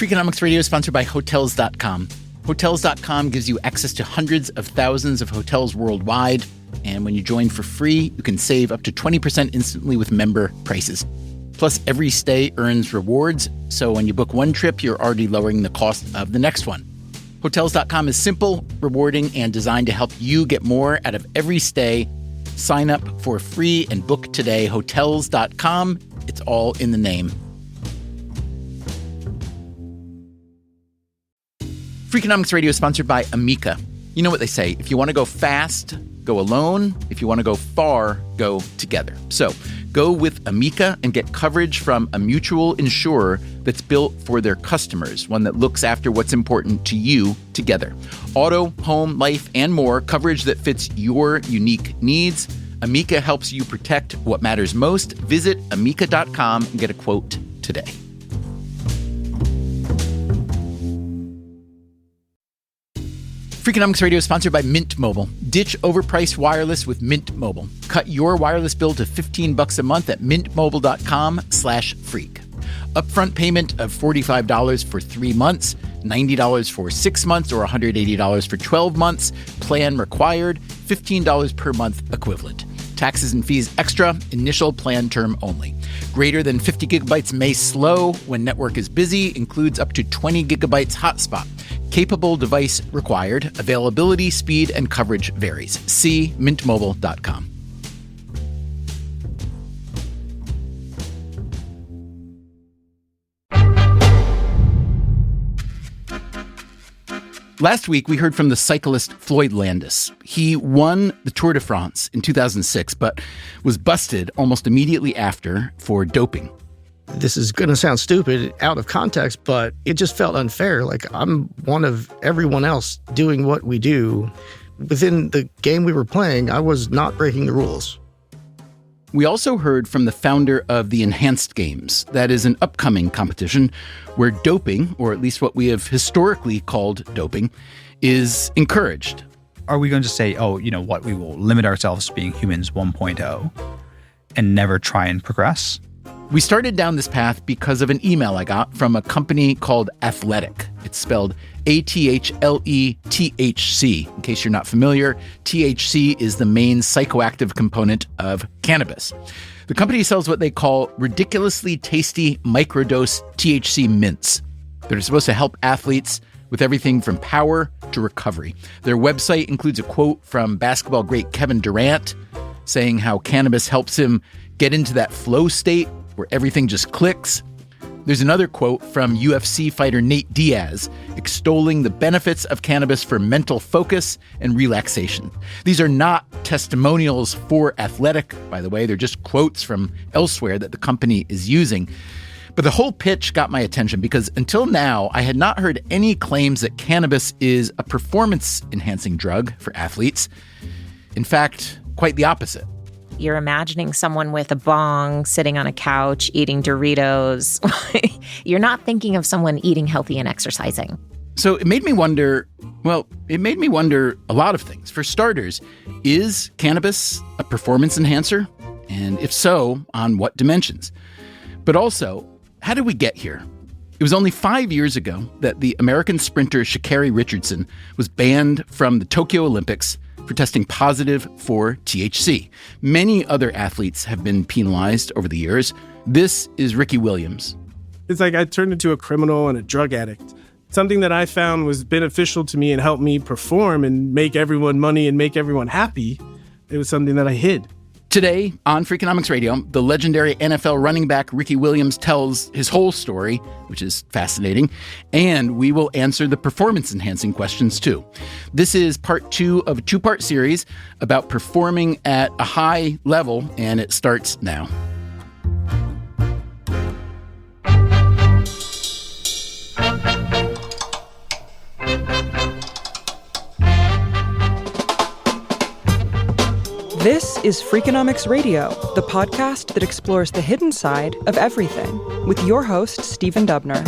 Freakonomics Radio is sponsored by Hotels.com. Hotels.com gives you access to hundreds of thousands of hotels worldwide. And when you join for free, you can save up to 20% instantly with member prices. Plus, every stay earns rewards. So when you book one trip, you're already lowering the cost of the next one. Hotels.com is simple, rewarding, and designed to help you get more out of every stay. Sign up for free and book today. Hotels.com. It's all in the name. Freakonomics Radio is sponsored by Amica. You know what they say, if you want to go fast, go alone. If you want to go far, go together. So go with Amica and get coverage from a mutual insurer that's built for their customers, one that looks after what's important to you together. Auto, home, life, and more, coverage that fits your unique needs. Amica helps you protect what matters most. Visit amica.com and get a quote today. Freakonomics Radio is sponsored by Mint Mobile. Ditch overpriced wireless with Mint Mobile. Cut your wireless bill to $15 a month at mintmobile.com/freak. Upfront payment of $45 for 3 months, $90 for 6 months, or $180 for 12 months. Plan required, $15 per month equivalent. Taxes and fees extra, initial plan term only. Greater than 50 gigabytes may slow when network is busy, includes up to 20 gigabytes hotspot. Capable device required. Availability, speed, and coverage varies. See mintmobile.com. Last week, we heard from the cyclist Floyd Landis. He won the Tour de France in 2006, but was busted almost immediately after for doping. This is going to sound stupid out of context, but it just felt unfair. Like, I'm one of everyone else doing what we do. Within the game we were playing, I was not breaking the rules. We also heard from the founder of the Enhanced Games. That is an upcoming competition where doping, or at least what we have historically called doping, is encouraged. Are we going to say, we will limit ourselves to being humans 1.0 and never try and progress? We started down this path because of an email I got from a company called Athletic. It's spelled ATHLETHC. In case you're not familiar, THC is the main psychoactive component of cannabis. The company sells what they call ridiculously tasty microdose THC mints that are supposed to help athletes with everything from power to recovery. Their website includes a quote from basketball great Kevin Durant saying how cannabis helps him get into that flow state where everything just clicks. There's another quote from UFC fighter Nate Diaz extolling the benefits of cannabis for mental focus and relaxation. These are not testimonials for Athletic, by the way. They're just quotes from elsewhere that the company is using. But the whole pitch got my attention because until now, I had not heard any claims that cannabis is a performance-enhancing drug for athletes. In fact, quite the opposite. You're imagining someone with a bong sitting on a couch eating Doritos. You're not thinking of someone eating healthy and exercising. So it made me wonder a lot of things. For starters, is cannabis a performance enhancer? And if so, on what dimensions? But also, how did we get here? It was only 5 years ago that the American sprinter Sha'Carri Richardson was banned from the Tokyo Olympics for testing positive for THC. Many other athletes have been penalized over the years. This is Ricky Williams. It's like I turned into a criminal and a drug addict. Something that I found was beneficial to me and helped me perform and make everyone money and make everyone happy. It was something that I hid. Today on Freakonomics Radio, the legendary NFL running back Ricky Williams tells his whole story, which is fascinating, and we will answer the performance-enhancing questions too. This is part 2 of a 2-part series about performing at a high level, and it starts now. This is Freakonomics Radio, the podcast that explores the hidden side of everything, with your host, Stephen Dubner.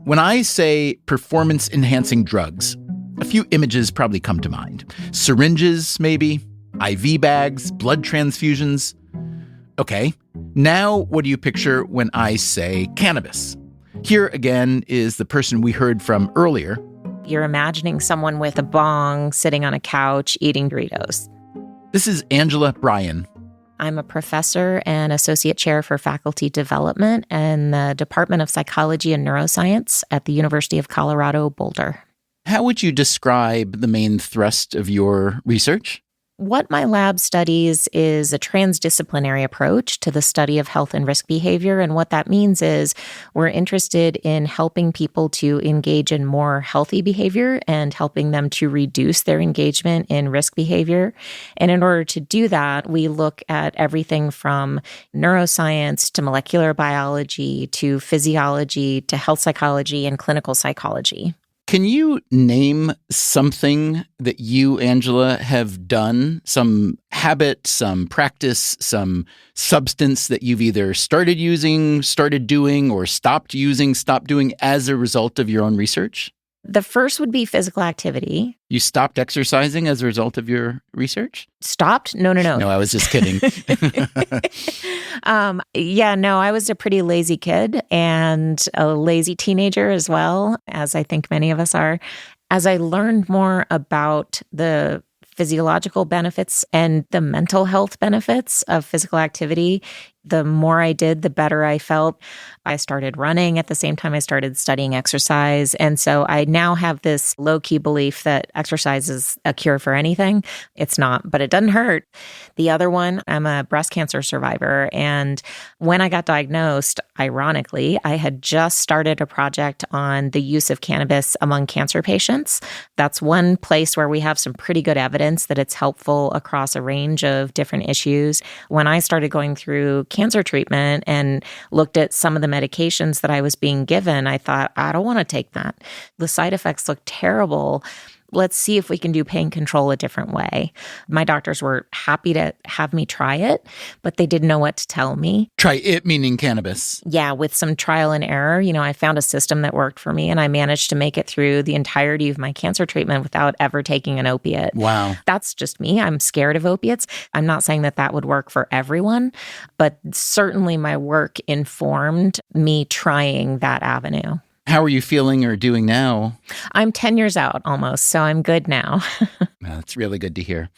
When I say performance-enhancing drugs, A few images probably come to mind. Syringes, maybe, IV bags, blood transfusions. Okay, now what do you picture when I say cannabis? Here again is the person we heard from earlier. You're imagining someone with a bong sitting on a couch eating Doritos. This is Angela Bryan. I'm a professor and associate chair for faculty development in the Department of Psychology and Neuroscience at the University of Colorado, Boulder. How would you describe the main thrust of your research? What my lab studies is a transdisciplinary approach to the study of health and risk behavior. And what that means is we're interested in helping people to engage in more healthy behavior and helping them to reduce their engagement in risk behavior. And in order to do that, we look at everything from neuroscience to molecular biology to physiology to health psychology and clinical psychology. Can you name something that you, Angela, have done, some habit, some practice, some substance that you've either started using, started doing, or stopped using, stopped doing as a result of your own research? The first would be physical activity. You stopped exercising as a result of your research? Stopped? No. No, I was just kidding. I was a pretty lazy kid and a lazy teenager as well, as I think many of us are. As I learned more about the physiological benefits and the mental health benefits of physical activity, the more I did, the better I felt. I started running at the same time I started studying exercise. And so I now have this low-key belief that exercise is a cure for anything. It's not, but it doesn't hurt. The other one, I'm a breast cancer survivor. And when I got diagnosed, ironically, I had just started a project on the use of cannabis among cancer patients. That's one place where we have some pretty good evidence that it's helpful across a range of different issues. When I started going through cancer treatment and looked at some of the medications that I was being given, I thought, I don't want to take that. The side effects look terrible. Let's see if we can do pain control a different way. My doctors were happy to have me try it, but they didn't know what to tell me. Try it, meaning cannabis. Yeah, with some trial and error, I found a system that worked for me and I managed to make it through the entirety of my cancer treatment without ever taking an opiate. Wow. That's just me. I'm scared of opiates. I'm not saying that would work for everyone, but certainly my work informed me trying that avenue. How are you feeling or doing now? I'm 10 years out almost, so I'm good now. That's really good to hear.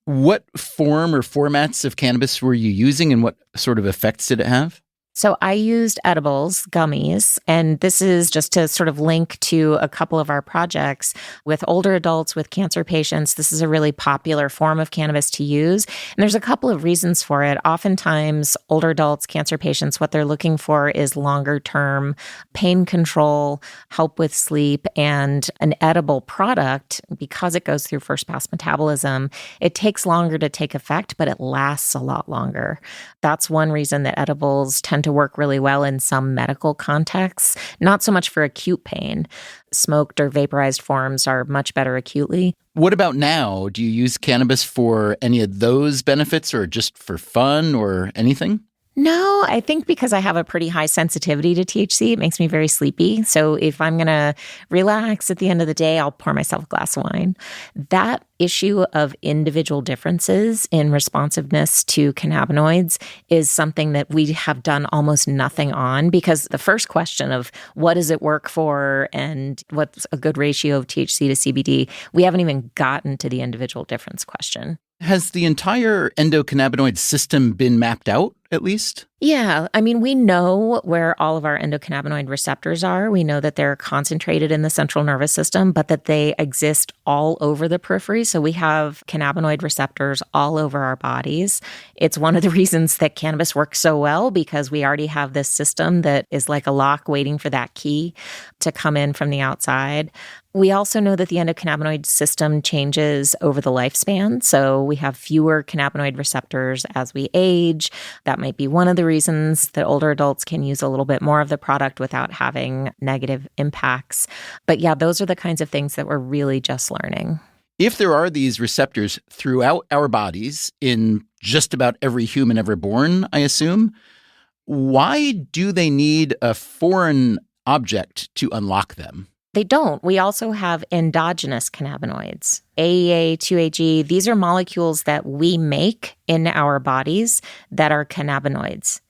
What form or formats of cannabis were you using and what sort of effects did it have? So I used edibles, gummies, and this is just to sort of link to a couple of our projects with older adults with cancer patients. This is a really popular form of cannabis to use. And there's a couple of reasons for it. Oftentimes, older adults, cancer patients, what they're looking for is longer term pain control, help with sleep, and an edible product, because it goes through first pass metabolism, it takes longer to take effect, but it lasts a lot longer. That's one reason that edibles tend to work really well in some medical contexts, not so much for acute pain. Smoked or vaporized forms are much better acutely. What about now? Do you use cannabis for any of those benefits or just for fun or anything? No, I think because I have a pretty high sensitivity to THC, it makes me very sleepy. So if I'm going to relax at the end of the day, I'll pour myself a glass of wine. That issue of individual differences in responsiveness to cannabinoids is something that we have done almost nothing on, because the first question of what does it work for and what's a good ratio of THC to CBD, we haven't even gotten to the individual difference question. Has the entire endocannabinoid system been mapped out, at least? Yeah. I mean, we know where all of our endocannabinoid receptors are. We know that they're concentrated in the central nervous system, but that they exist all over the periphery. So we have cannabinoid receptors all over our bodies. It's one of the reasons that cannabis works so well, because we already have this system that is like a lock waiting for that key to come in from the outside. We also know that the endocannabinoid system changes over the lifespan. So we have fewer cannabinoid receptors as we age. That might be one of the reasons that older adults can use a little bit more of the product without having negative impacts. But yeah, those are the kinds of things that we're really just learning. If there are these receptors throughout our bodies in just about every human ever born, I assume, why do they need a foreign object to unlock them? They don't. We also have endogenous cannabinoids, AEA, 2-AG. These are molecules that we make in our bodies that are cannabinoids.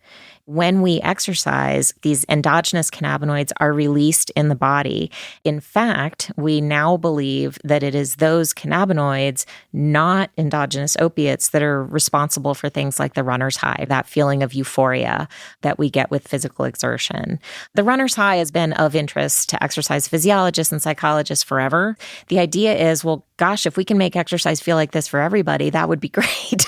When we exercise, these endogenous cannabinoids are released in the body. In fact, we now believe that it is those cannabinoids, not endogenous opiates, that are responsible for things like the runner's high, that feeling of euphoria that we get with physical exertion. The runner's high has been of interest to exercise physiologists and psychologists forever. The idea is, well, gosh, if we can make exercise feel like this for everybody, that would be great.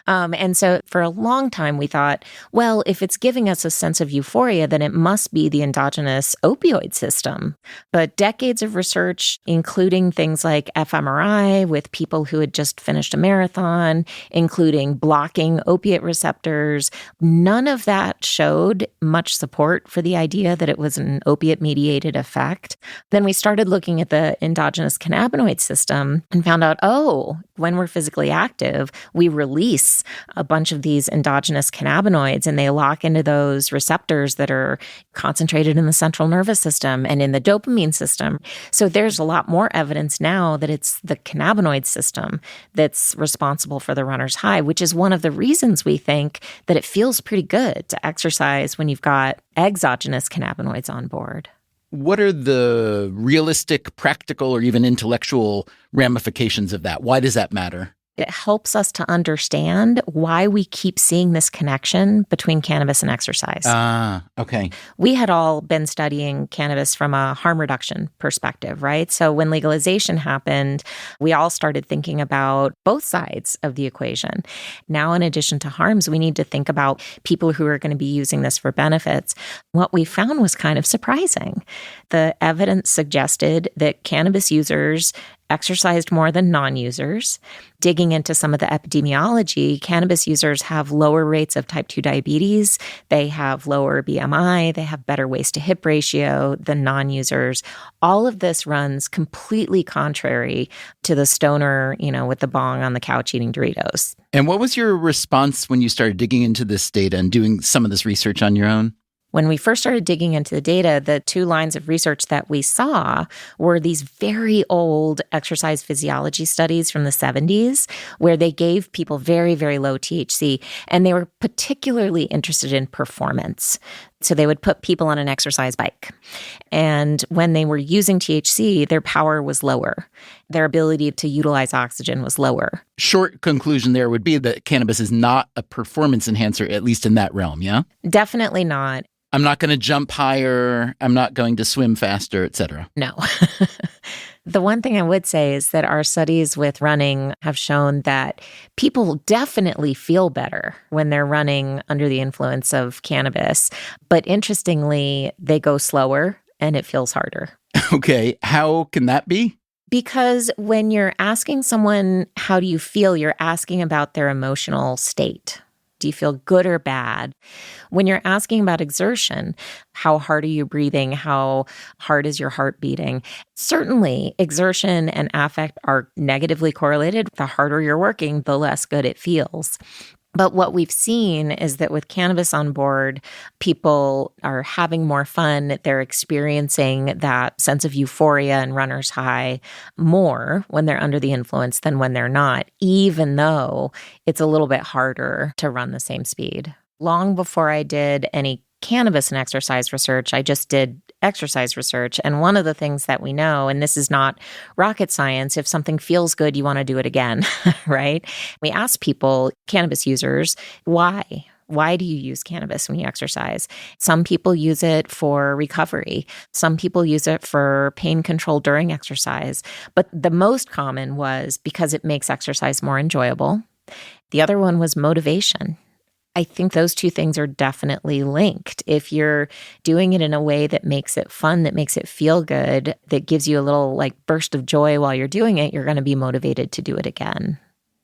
And so for a long time, we thought, well, if it's giving us a sense of euphoria, then it must be the endogenous opioid system. But decades of research, including things like fMRI with people who had just finished a marathon, including blocking opiate receptors, none of that showed much support for the idea that it was an opiate-mediated effect. Then we started looking at the endogenous cannabinoid system and found out, oh, when we're physically active, we release a bunch of these endogenous cannabinoids, and they lock into those receptors that are concentrated in the central nervous system and in the dopamine system. So there's a lot more evidence now that it's the cannabinoid system that's responsible for the runner's high, which is one of the reasons we think that it feels pretty good to exercise when you've got exogenous cannabinoids on board. What are the realistic, practical, or even intellectual ramifications of that? Why does that matter? It helps us to understand why we keep seeing this connection between cannabis and exercise. Okay. We had all been studying cannabis from a harm reduction perspective, right? So when legalization happened, we all started thinking about both sides of the equation. Now, in addition to harms, we need to think about people who are going to be using this for benefits. What we found was kind of surprising. The evidence suggested that cannabis users exercised more than non-users. Digging into some of the epidemiology, cannabis users have lower rates of type 2 diabetes, they have lower BMI, they have better waist-to-hip ratio than non-users. All of this runs completely contrary to the stoner, with the bong on the couch eating Doritos. And what was your response when you started digging into this data and doing some of this research on your own? When we first started digging into the data, the two lines of research that we saw were these very old exercise physiology studies from the 70s, where they gave people very, very low THC, and they were particularly interested in performance. So they would put people on an exercise bike. And when they were using THC, their power was lower. Their ability to utilize oxygen was lower. Short conclusion there would be that cannabis is not a performance enhancer, at least in that realm, yeah? Definitely not. I'm not going to jump higher. I'm not going to swim faster, etc. No. The one thing I would say is that our studies with running have shown that people definitely feel better when they're running under the influence of cannabis. But interestingly, they go slower and it feels harder. Okay. How can that be? Because when you're asking someone, how do you feel, you're asking about their emotional state. Do you feel good or bad? When you're asking about exertion, how hard are you breathing? How hard is your heart beating? Certainly, exertion and affect are negatively correlated. The harder you're working, the less good it feels. But what we've seen is that with cannabis on board, people are having more fun. They're experiencing that sense of euphoria and runner's high more when they're under the influence than when they're not, even though it's a little bit harder to run the same speed. Long before I did any cannabis and exercise research, I just did exercise research. And one of the things that we know, and this is not rocket science, if something feels good, you want to do it again, right? We asked people, cannabis users, why? Why do you use cannabis when you exercise? Some people use it for recovery. Some people use it for pain control during exercise. But the most common was because it makes exercise more enjoyable. The other one was motivation. I think those two things are definitely linked. If you're doing it in a way that makes it fun, that makes it feel good, that gives you a little burst of joy while you're doing it, you're going to be motivated to do it again.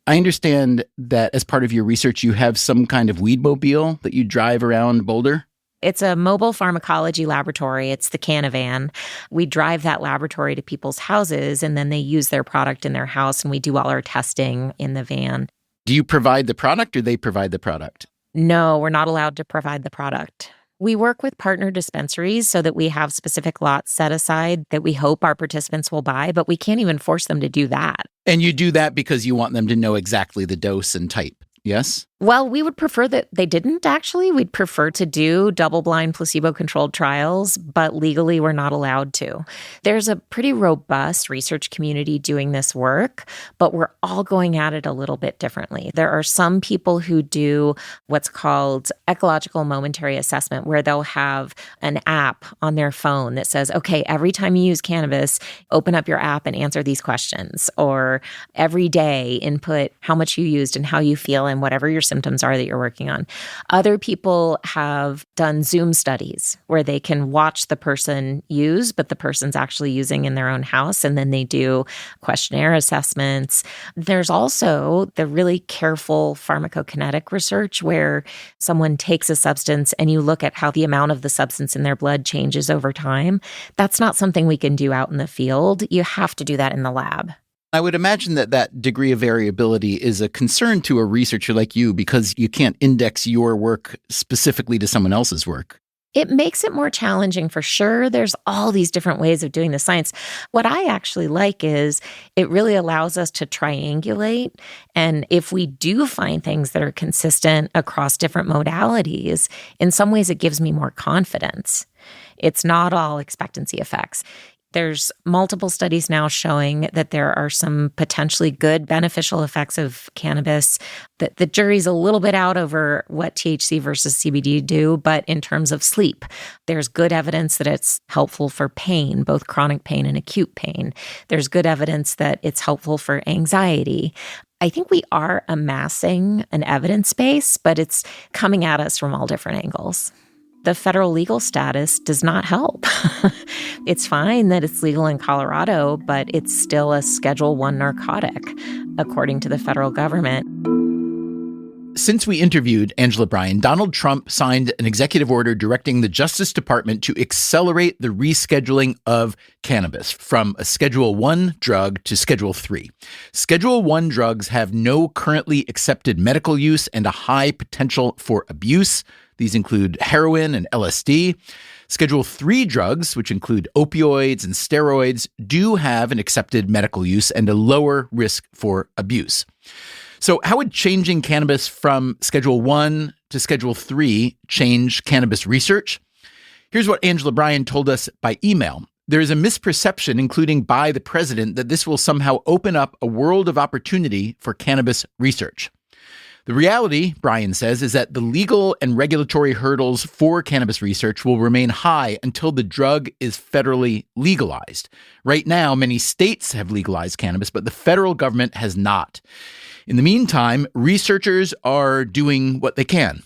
I understand that as part of your research, you have some kind of weedmobile that you drive around Boulder. It's a mobile pharmacology laboratory. It's the Canavan. We drive that laboratory to people's houses, and then they use their product in their house, and we do all our testing in the van. Do you provide the product or they provide the product? No, we're not allowed to provide the product. We work with partner dispensaries so that we have specific lots set aside that we hope our participants will buy, but we can't even force them to do that. And you do that because you want them to know exactly the dose and type, yes? Well, we would prefer that they didn't, actually. We'd prefer to do double-blind, placebo-controlled trials, but legally we're not allowed to. There's a pretty robust research community doing this work, but we're all going at it a little bit differently. There are some people who do what's called ecological momentary assessment, where they'll have an app on their phone that says, okay, every time you use cannabis, open up your app and answer these questions, or every day input how much you used and how you feel and whatever your symptoms are that you're working on. Other people have done Zoom studies where they can watch the person use, but the person's actually using in their own house, and then they do questionnaire assessments. There's also the really careful pharmacokinetic research where someone takes a substance and you look at how the amount of the substance in their blood changes over time. That's not something we can do out in the field. You have to do that in the lab. I would imagine that that degree of variability is a concern to a researcher like you because you can't index your work specifically to someone else's work. It makes it more challenging for sure. There's all these different ways of doing the science. What I actually like is it really allows us to triangulate. And if we do find things that are consistent across different modalities, in some ways it gives me more confidence. It's not all expectancy effects. There's multiple studies now showing that there are some potentially good beneficial effects of cannabis. That the jury's a little bit out over what THC versus CBD do, but in terms of sleep, there's good evidence that it's helpful for pain, both chronic pain and acute pain. There's good evidence that it's helpful for anxiety. I think we are amassing an evidence base, but it's coming at us from all different angles. The federal legal status does not help. It's fine that it's legal in Colorado, but it's still a Schedule I narcotic, according to the federal government. Since we interviewed Angela Bryan, Donald Trump signed an executive order directing the Justice Department to accelerate the rescheduling of cannabis from a Schedule I drug to Schedule III. Schedule I drugs have no currently accepted medical use and a high potential for abuse. These include heroin and LSD. Schedule III drugs, which include opioids and steroids, do have an accepted medical use and a lower risk for abuse. So how would changing cannabis from Schedule I to Schedule III change cannabis research? Here's what Angela Bryan told us by email. There is a misperception, including by the president, that this will somehow open up a world of opportunity for cannabis research. The reality, Bryan says, is that the legal and regulatory hurdles for cannabis research will remain high until the drug is federally legalized. Right now, many states have legalized cannabis, but the federal government has not. In the meantime, researchers are doing what they can.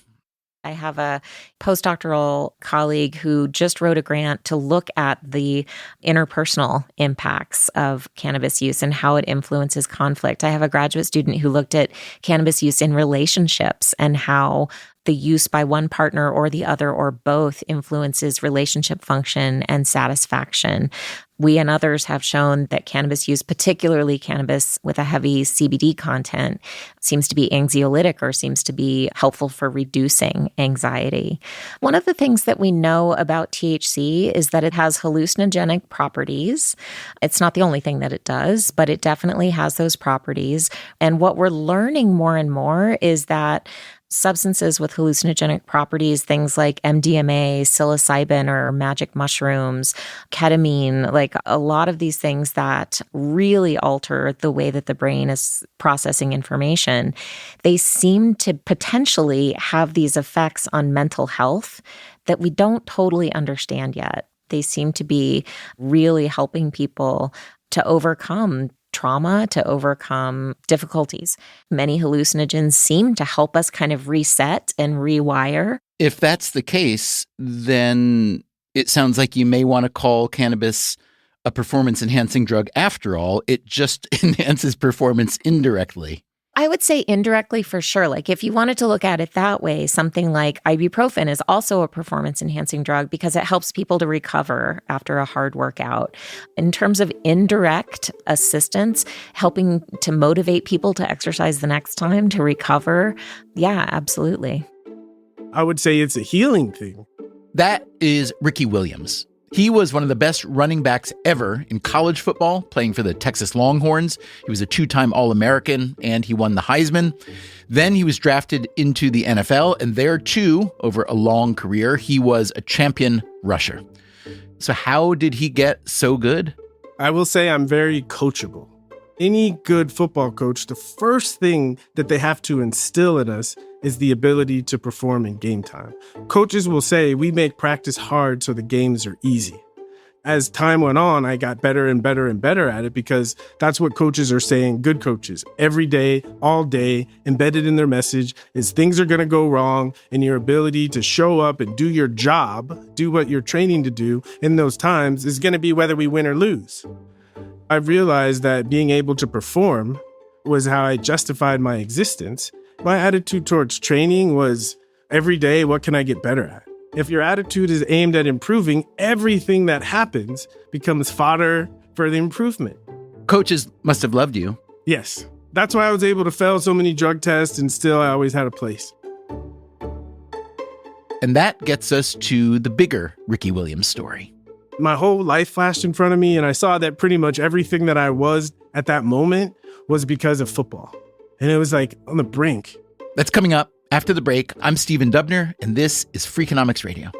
I have a postdoctoral colleague who just wrote a grant to look at the interpersonal impacts of cannabis use and how it influences conflict. I have a graduate student who looked at cannabis use in relationships and how the use by one partner or the other or both influences relationship function and satisfaction. We and others have shown that cannabis use, particularly cannabis with a heavy CBD content, seems to be anxiolytic or seems to be helpful for reducing anxiety. One of the things that we know about THC is that it has hallucinogenic properties. It's not the only thing that it does, but it definitely has those properties. And what we're learning more and more is that substances with hallucinogenic properties, things like MDMA, psilocybin or magic mushrooms, ketamine, like a lot of these things that really alter the way that the brain is processing information, they seem to potentially have these effects on mental health that we don't totally understand yet. They seem to be really helping people to overcome trauma, to overcome difficulties. Many hallucinogens seem to help us kind of reset and rewire. If that's the case, then it sounds like you may want to call cannabis a performance-enhancing drug after all. It just enhances performance indirectly. I would say indirectly for sure. Like if you wanted to look at it that way, something like ibuprofen is also a performance-enhancing drug because it helps people to recover after a hard workout. In terms of indirect assistance, helping to motivate people to exercise the next time to recover, yeah, absolutely. I would say it's a healing thing. That is Ricky Williams. He was one of the best running backs ever in college football, playing for the Texas Longhorns. He was a 2-time All-American, and he won the Heisman. Then he was drafted into the NFL, and there, too, over a long career, he was a champion rusher. So how did he get so good? I will say I'm very coachable. Any good football coach, the first thing that they have to instill in us is the ability to perform in game time. Coaches will say, we make practice hard so the games are easy. As time went on, I got better and better and better at it because that's what coaches are saying, good coaches. Every day, all day, embedded in their message is things are going to go wrong, and your ability to show up and do your job, do what you're training to do in those times is going to be whether we win or lose. I realized that being able to perform was how I justified my existence. My attitude towards training was every day, what can I get better at? If your attitude is aimed at improving, everything that happens becomes fodder for the improvement. Coaches must have loved you. Yes. That's why I was able to fail so many drug tests and still I always had a place. And that gets us to the bigger Ricky Williams story. My whole life flashed in front of me, and I saw that pretty much everything that I was at that moment was because of football. And it was like on the brink. That's coming up after the break. I'm Stephen Dubner, and this is Freakonomics Radio.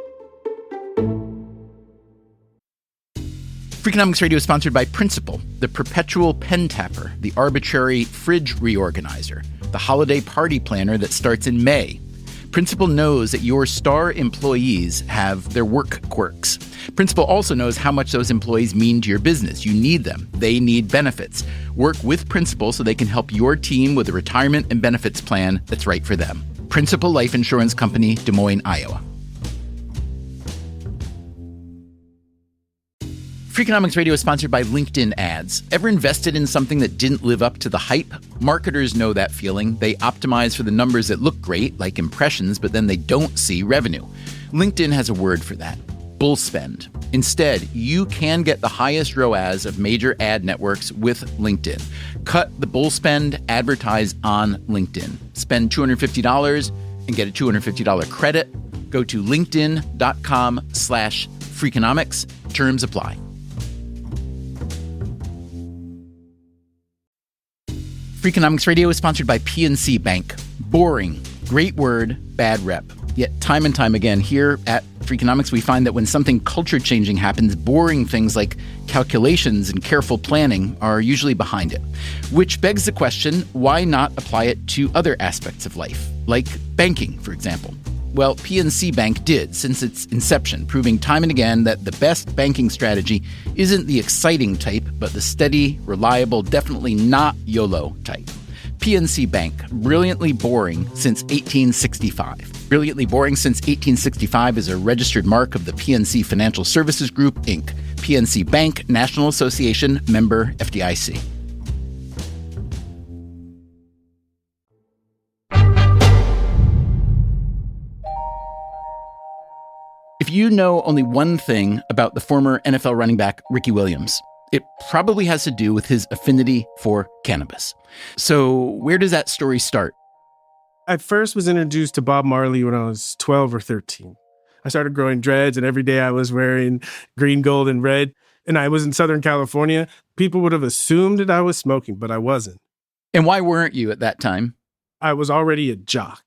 Freakonomics Radio is sponsored by Principal, the perpetual pen tapper, the arbitrary fridge reorganizer, the holiday party planner that starts in May. Principal knows that your star employees have their work quirks. Principal also knows how much those employees mean to your business. You need them. They need benefits. Work with Principal so they can help your team with a retirement and benefits plan that's right for them. Principal Life Insurance Company, Des Moines, Iowa. Freakonomics Radio is sponsored by LinkedIn Ads. Ever invested in something that didn't live up to the hype? Marketers know that feeling. They optimize for the numbers that look great, like impressions, but then they don't see revenue. LinkedIn has a word for that: bull spend. Instead, you can get the highest ROAS of major ad networks with LinkedIn. Cut the bull spend, advertise on LinkedIn. Spend $250 and get a $250 credit. Go to linkedin.com/Freakonomics. Terms apply. Freakonomics Radio is sponsored by PNC Bank. Boring, great word, bad rep. Yet time and time again here at Freakonomics, we find that when something culture-changing happens, boring things like calculations and careful planning are usually behind it. Which begs the question, why not apply it to other aspects of life, like banking, for example? Well, PNC Bank did since its inception, proving time and again that the best banking strategy isn't the exciting type, but the steady, reliable, definitely not YOLO type. PNC Bank, brilliantly boring since 1865. Brilliantly boring since 1865 is a registered mark of the PNC Financial Services Group, Inc. PNC Bank, National Association, member FDIC. If you know only one thing about the former NFL running back Ricky Williams, it probably has to do with his affinity for cannabis. So where does that story start? I first was introduced to Bob Marley when I was 12 or 13. I started growing dreads, and every day I was wearing green, gold, and red. And I was in Southern California. People would have assumed that I was smoking, but I wasn't. And why weren't you at that time? I was already a jock.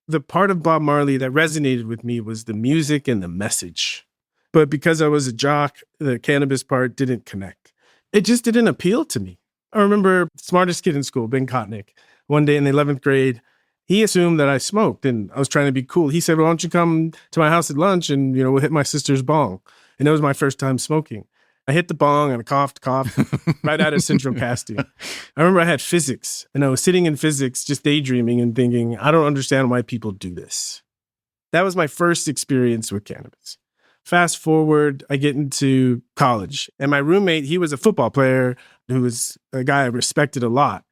The part of Bob Marley that resonated with me was the music and the message. But because I was a jock, the cannabis part didn't connect. It just didn't appeal to me. I remember the smartest kid in school, Ben Kotnick, one day in the 11th grade, he assumed that I smoked and I was trying to be cool. He said, well, why don't you come to my house at lunch and, we'll hit my sister's bong. And that was my first time smoking. I hit the bong and I coughed right out of central casting. I remember I had physics and I was sitting in physics just daydreaming and thinking, I don't understand why people do this. That was my first experience with cannabis. Fast forward, I get into college and my roommate, he was a football player who was a guy I respected a lot.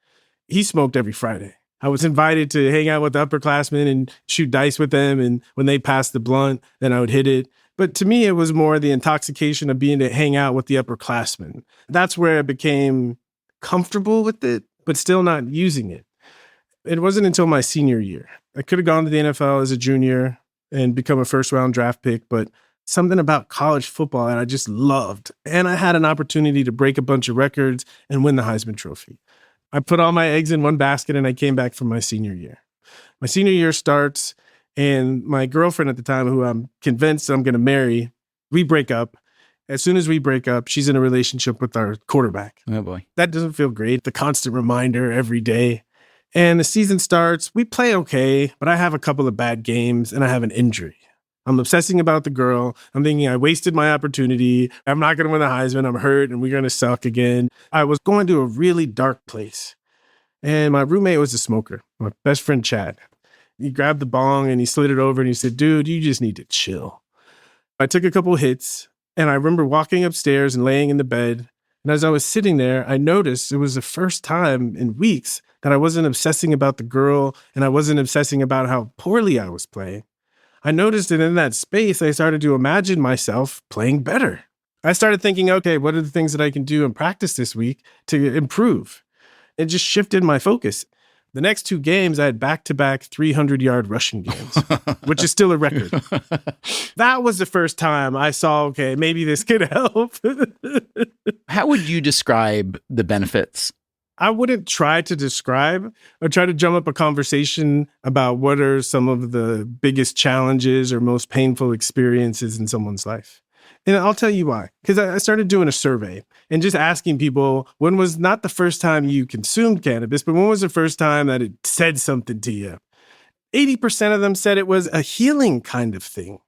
He smoked every Friday. I was invited to hang out with the upperclassmen and shoot dice with them. And when they passed the blunt, then I would hit it. But to me, it was more the intoxication of being to hang out with the upperclassmen. That's where I became comfortable with it, but still not using it. It wasn't until my senior year. I could have gone to the NFL as a junior. and become a first-round draft pick, but something about college football that I just loved. And I had an opportunity to break a bunch of records and win the Heisman Trophy. I put all my eggs in one basket and I came back for my senior year. My senior year starts, and my girlfriend at the time, who I'm convinced I'm going to marry, we break up. As soon as we break up, she's in a relationship with our quarterback. Oh, boy. That doesn't feel great. The constant reminder every day. And the season starts. We play okay, but I have a couple of bad games and I have an injury. I'm obsessing about the girl. I'm thinking I wasted my opportunity. I'm not going to win the Heisman. I'm hurt and we're going to suck again. I was going to a really dark place. And my roommate was a smoker, my best friend, Chad. He grabbed the bong and he slid it over and he said, dude, you just need to chill. I took a couple hits and I remember walking upstairs and laying in the bed. And as I was sitting there, I noticed it was the first time in weeks that I wasn't obsessing about the girl and I wasn't obsessing about how poorly I was playing. I noticed that in that space, I started to imagine myself playing better. I started thinking, okay, what are the things that I can do in practice this week to improve? It just shifted my focus. The next 2 games, I had back-to-back 300-yard rushing games, which is still a record. That was the first time I saw, okay, maybe this could help. How would you describe the benefits? I wouldn't try to describe or try to drum up a conversation about what are some of the biggest challenges or most painful experiences in someone's life. And I'll tell you why. Because I started doing a survey and just asking people, when was not the first time you consumed cannabis, but when was the first time that it said something to you? 80% of them said it was a healing kind of thing.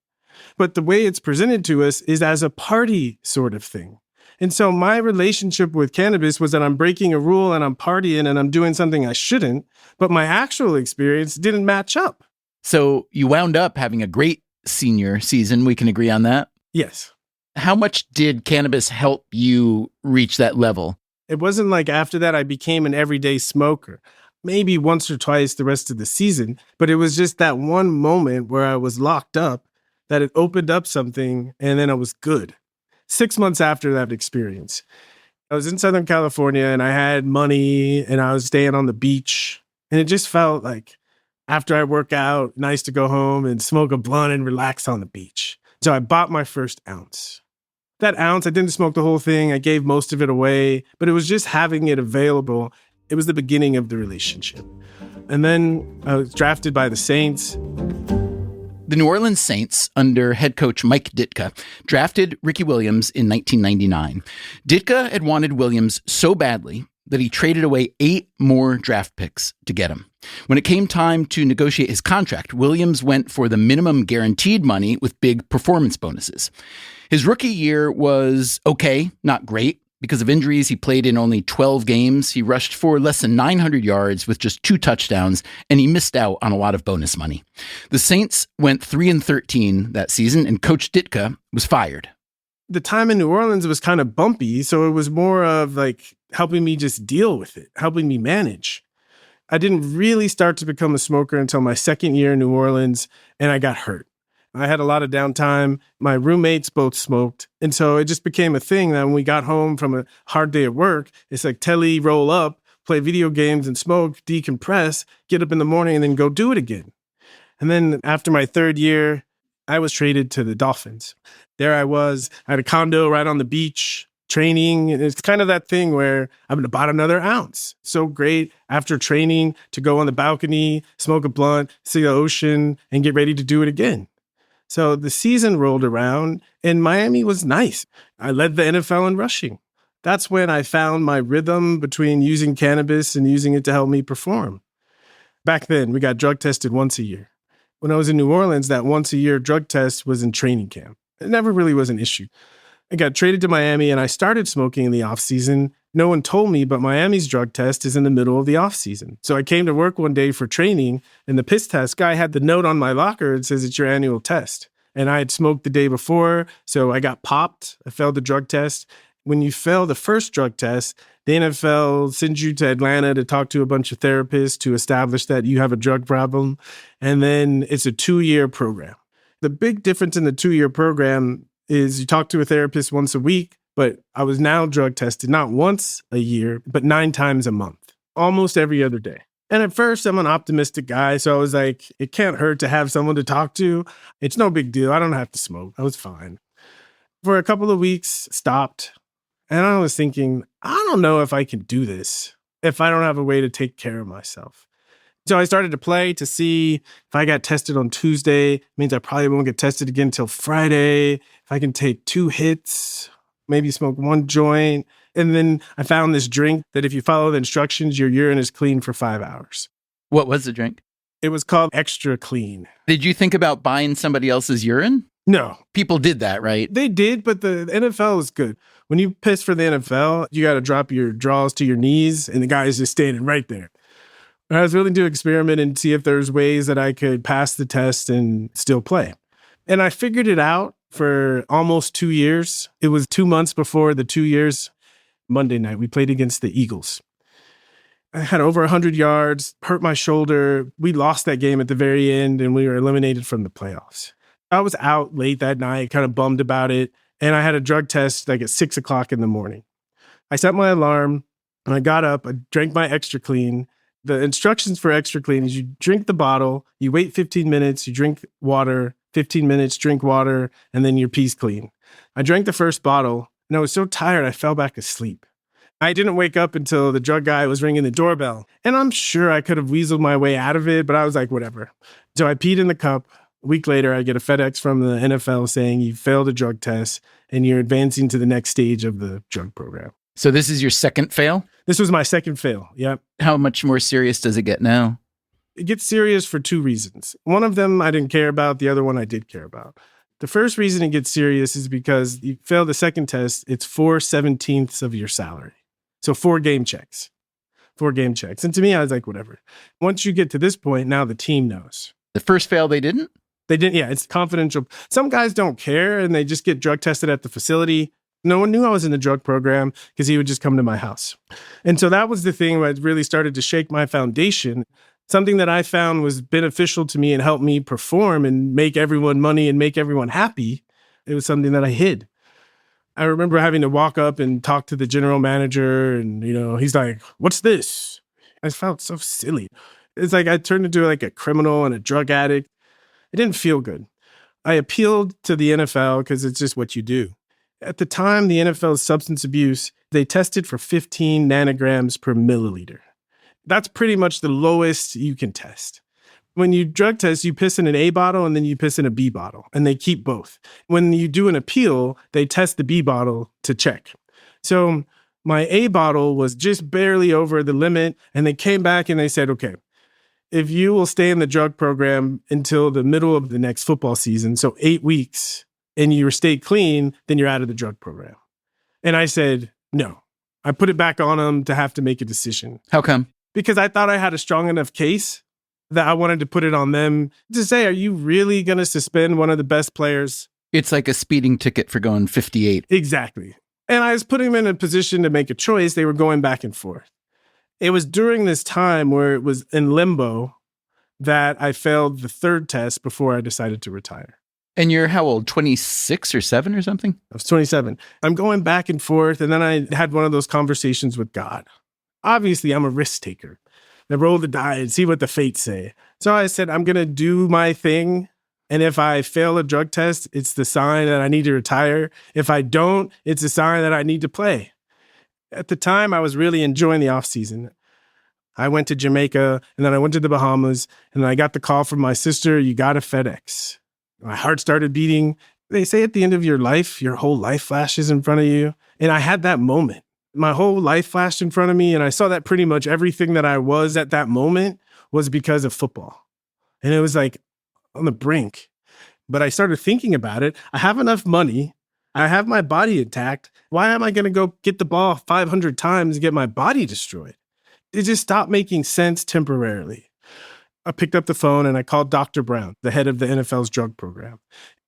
But the way it's presented to us is as a party sort of thing. And so my relationship with cannabis was that I'm breaking a rule and I'm partying and I'm doing something I shouldn't, but my actual experience didn't match up. So you wound up having a great senior season. We can agree on that. Yes. How much did cannabis help you reach that level? It wasn't like after that I became an everyday smoker, maybe once or twice the rest of the season, but it was just that one moment where I was locked up that it opened up something and then I was good. 6 months after that experience, I was in Southern California and I had money and I was staying on the beach. And it just felt like after I work out, nice to go home and smoke a blunt and relax on the beach. So I bought my first ounce. That ounce, I didn't smoke the whole thing. I gave most of it away, but it was just having it available. It was the beginning of the relationship. And then I was drafted by the Saints. The New Orleans Saints, under head coach Mike Ditka, drafted Ricky Williams in 1999. Ditka had wanted Williams so badly that he traded away 8 more draft picks to get him. When it came time to negotiate his contract, Williams went for the minimum guaranteed money with big performance bonuses. His rookie year was okay, not great. Because of injuries, he played in only 12 games. He rushed for less than 900 yards with just 2 touchdowns, and he missed out on a lot of bonus money. The Saints went 3-13 that season, and Coach Ditka was fired. The time in New Orleans was kind of bumpy, so it was more of like helping me just deal with it, helping me manage. I didn't really start to become a smoker until my second year in New Orleans, and I got hurt. I had a lot of downtime. My roommates both smoked. And so it just became a thing that when we got home from a hard day at work, it's like telly, roll up, play video games and smoke, decompress, get up in the morning and then go do it again. And then after my third year, I was traded to the Dolphins. There I was, I had a condo right on the beach, training. And it's kind of that thing where I'm going to buy another ounce. So great after training to go on the balcony, smoke a blunt, see the ocean, and get ready to do it again. So the season rolled around and Miami was nice. I led the NFL in rushing. That's when I found my rhythm between using cannabis and using it to help me perform. Back then, we got drug tested once a year. When I was in New Orleans, that once a year drug test was in training camp. It never really was an issue. I got traded to Miami and I started smoking in the off season. No one told me, but Miami's drug test is in the middle of the off season. So I came to work one day for training and the piss test guy had the note on my locker that says it's your annual test. And I had smoked the day before, so I got popped. I failed the drug test. When you fail the first drug test, the NFL sends you to Atlanta to talk to a bunch of therapists to establish that you have a drug problem. And then it's a 2-year program. The big difference in the 2-year program is you talk to a therapist once a week, but I was now drug tested not once a year, but 9 times a month, almost every other day. And at first, I'm an optimistic guy. So I was like, it can't hurt to have someone to talk to. It's no big deal. I don't have to smoke. I was fine. For a couple of weeks, stopped. And I was thinking, I don't know if I can do this if I don't have a way to take care of myself. So I started to play to see if I got tested on Tuesday, it means I probably won't get tested again until Friday. If I can take 2 hits, maybe smoke 1 joint. And then I found this drink that if you follow the instructions, your urine is clean for 5 hours. What was the drink? It was called Extra Clean. Did you think about buying somebody else's urine? No, People did that, right? they did, but the NFL is good. When you piss for the NFL, you got to drop your draws to your knees, and the guy is just standing right there. And I was willing to experiment and see if there's ways that I could pass the test and still play. And I figured it out for almost 2 years. It was 2 months before the 2 years. Monday night, we played against the Eagles. I had over 100 yards, hurt my shoulder. We lost that game at the very end, and we were eliminated from the playoffs. I was out late that night, kind of bummed about it. And I had a drug test like at 6 o'clock in the morning. I set my alarm and I got up, I drank my Extra Clean. The instructions for Extra Clean is you drink the bottle, you wait 15 minutes, you drink water, 15 minutes, drink water, and then your pee's clean. I drank the first bottle and I was so tired I fell back asleep. I didn't wake up until the drug guy was ringing the doorbell. And I'm sure I could have weaseled my way out of it, but I was like, whatever. So I peed in the cup. A week later, I get a FedEx from the NFL saying you failed a drug test and you're advancing to the next stage of the drug program. So this is your second fail? This was my second fail. Yep. How much more serious does it get now? It gets serious for 2 reasons. One of them I didn't care about. The other one I did care about. The first reason it gets serious is because you fail the second test, it's 4/17 of your salary. So 4 game checks. 4 game checks. And to me, I was like, whatever. Once you get to this point, now the team knows. The first fail, they didn't? They didn't. Yeah, it's confidential. Some guys don't care and they just get drug tested at the facility. No one knew I was in the drug program because he would just come to my house. And so that was the thing where it really started to shake my foundation. Something that I found was beneficial to me and helped me perform and make everyone money and make everyone happy. It was something that I hid. I remember having to walk up and talk to the general manager and, he's like, what's this? I felt so silly. It's like I turned into like a criminal and a drug addict. It didn't feel good. I appealed to the NFL because it's just what you do. At the time, the NFL's substance abuse, they tested for 15 nanograms per milliliter. That's pretty much the lowest you can test. When you drug test, you piss in an A bottle and then you piss in a B bottle, and they keep both. When you do an appeal, they test the B bottle to check. So my A bottle was just barely over the limit, and they came back and they said, okay, if you will stay in the drug program until the middle of the next football season, so 8 weeks, and you stay clean, then you're out of the drug program. And I said, no. I put it back on them to have to make a decision. How come? Because I thought I had a strong enough case that I wanted to put it on them to say, are you really going to suspend one of the best players? It's like a speeding ticket for going 58. Exactly. And I was putting them in a position to make a choice. They were going back and forth. It was during this time where it was in limbo that I failed the third test before I decided to retire. And you're how old? 26 or 7 or something? I was 27. I'm going back and forth. And then I had one of those conversations with God. Obviously, I'm a risk taker. I roll the die and see what the fates say. So I said, I'm going to do my thing. And if I fail a drug test, it's the sign that I need to retire. If I don't, it's a sign that I need to play. At the time, I was really enjoying the off season. I went to Jamaica and then I went to the Bahamas and I got the call from my sister, you got a FedEx. My heart started beating. They say at the end of your life, your whole life flashes in front of you. And I had that moment. My whole life flashed in front of me. And I saw that pretty much everything that I was at that moment was because of football. And it was like on the brink. But I started thinking about it. I have enough money. I have my body intact. Why am I going to go get the ball 500 times and get my body destroyed? It just stopped making sense temporarily. I picked up the phone and I called Dr. Brown, the head of the NFL's drug program.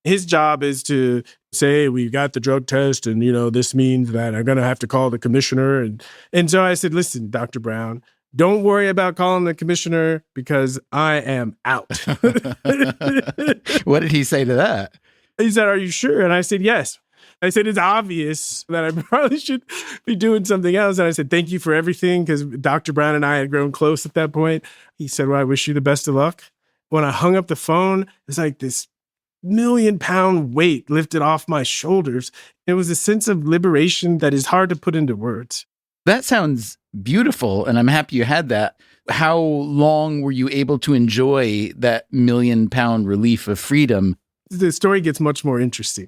His job is to say, we got the drug test and, this means that I'm going to have to call the commissioner. And so I said, listen, Dr. Brown, don't worry about calling the commissioner because I am out. What did he say to that? He said, are you sure? And I said, yes. I said, it's obvious that I probably should be doing something else. And I said, thank you for everything, because Dr. Brown and I had grown close at that point. He said, well, I wish you the best of luck. When I hung up the phone, it's like this 1,000,000-pound weight lifted off my shoulders. It was a sense of liberation that is hard to put into words. That sounds beautiful, and I'm happy you had that. How long were you able to enjoy that 1,000,000-pound relief of freedom? The story gets much more interesting.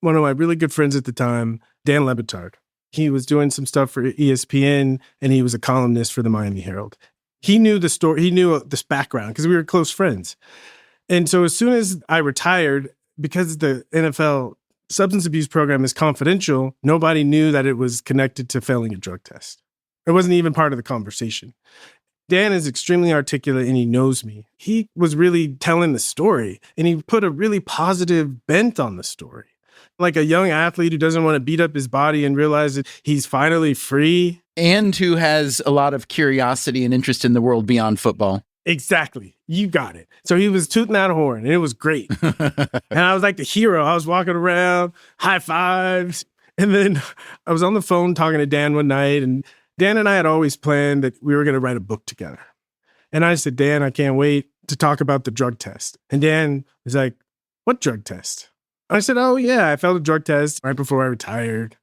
One of my really good friends at the time, Dan Le Batard, he was doing some stuff for ESPN, and he was a columnist for the Miami Herald. He knew the story. He knew this background because we were close friends. And so as soon as I retired, because the NFL substance abuse program is confidential, nobody knew that it was connected to failing a drug test. It wasn't even part of the conversation. Dan is extremely articulate and he knows me. He was really telling the story, and he put a really positive bent on the story. Like a young athlete who doesn't want to beat up his body and realize that he's finally free. And who has a lot of curiosity and interest in the world beyond football. Exactly. You got it. So he was tooting that horn, and it was great. And I was like the hero. I was walking around, high fives. And then I was on the phone talking to Dan one night, and Dan and I had always planned that we were going to write a book together. And I said, Dan, I can't wait to talk about the drug test. And Dan was like, what drug test? I said, oh, yeah, I failed a drug test right before I retired.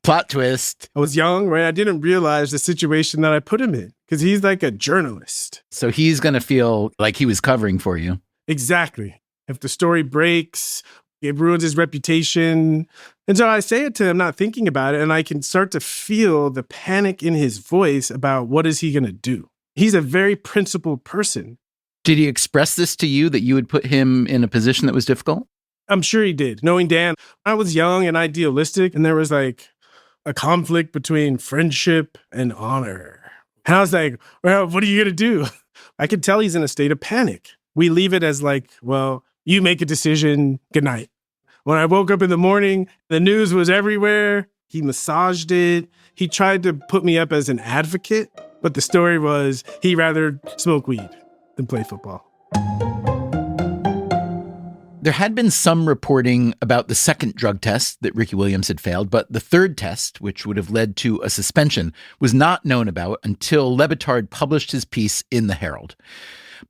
Plot twist. I was young, right? I didn't realize the situation that I put him in, because he's like a journalist. So he's going to feel like he was covering for you. Exactly. If the story breaks, it ruins his reputation. And so I say it to him, not thinking about it, and I can start to feel the panic in his voice about what is he going to do. He's a very principled person. Did he express this to you, that you would put him in a position that was difficult? I'm sure he did. Knowing Dan, I was young and idealistic, and there was like a conflict between friendship and honor. And I was like, well, what are you going to do? I could tell he's in a state of panic. We leave it as like, well, you make a decision, good night. When I woke up in the morning, the news was everywhere. He massaged it. He tried to put me up as an advocate, but the story was he'd rather smoke weed than play football. There had been some reporting about the second drug test that Ricky Williams had failed, but the third test, which would have led to a suspension, was not known about until Le Batard published his piece in the Herald.